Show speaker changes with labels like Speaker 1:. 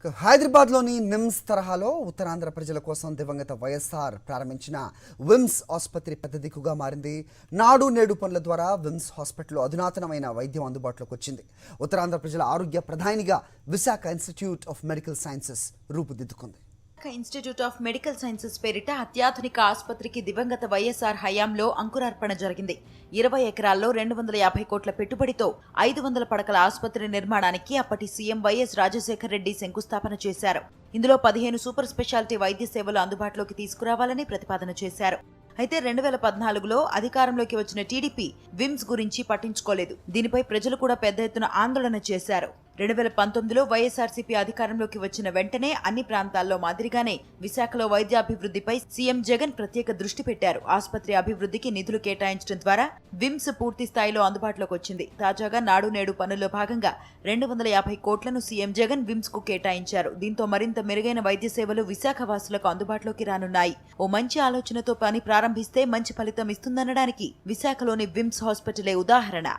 Speaker 1: హైదరాబాద్లోని నిమ్స్ తరహాలో ఉత్తరాంధ్ర ప్రజల కోసం దివంగత వైఎస్ఆర్ ప్రారంభించిన విమ్స్ ఆసుపత్రి పెద్ద దిక్కుగా మారింది. నాడు నేడు పనుల ద్వారా విమ్స్ హాస్పిటల్లో అధునాతనమైన వైద్యం అందుబాటులోకి వచ్చింది. ఉత్తరాంధ్ర ప్రజల ఆరోగ్య ప్రధానిగా Visakha institute of medical sciences రూపుదిద్దుకుంది.
Speaker 2: ఇన్స్టిట్యూట్ ఆఫ్ మెడికల్ సైన్సెస్ పేరిట అత్యాధునిక ఆసుపత్రికి దివంగత వైఎస్ఆర్ హయాంలో అంకురార్పణ జరిగింది. 20 ఎకరాల్లో 250 కోట్ల పెట్టుబడితో 500 పడకల ఆసుపత్రి నిర్మాణానికి అప్పటి సీఎం వైఎస్ రాజశేఖర రెడ్డి శంకుస్థాపన చేశారు. ఇందులో 15 సూపర్ స్పెషాలిటీ వైద్య సేవలు అందుబాటులోకి తీసుకురావాలని ప్రతిపాదన చేశారు. అయితే 2014లో అధికారంలోకి వచ్చిన టీడీపీ విమ్స్ గురించి పట్టించుకోలేదు. దీనిపై ప్రజలు కూడా పెద్ద ఎత్తున ఆందోళన చేశారు. 2019లో వైఎస్ఆర్సీపీ అధికారంలోకి వచ్చిన వెంటనే అన్ని ప్రాంతాల్లో మాదిరిగానే విశాఖలో వైద్యాభివృద్ధిపై సీఎం జగన్ ప్రత్యేక దృష్టి పెట్టారు. ఆసుపత్రి అభివృద్ధికి నిధులు కేటాయించడం ద్వారా విమ్స్ పూర్తి స్థాయిలో అందుబాటులోకి వచ్చింది. తాజాగా నాడు నేడు పనుల్లో భాగంగా 250 కోట్లను సీఎం జగన్ విమ్స్ కు కేటాయించారు. దీంతో మరింత మెరుగైన వైద్య సేవలు విశాఖ వాసులకు అందుబాటులోకి రానున్నాయి. ఓ మంచి ఆలోచనతో పని ప్రారంభిస్తే మంచి ఫలితం ఇస్తుందనడానికి విశాఖలోని విమ్స్ హాస్పిటలే ఉదాహరణ.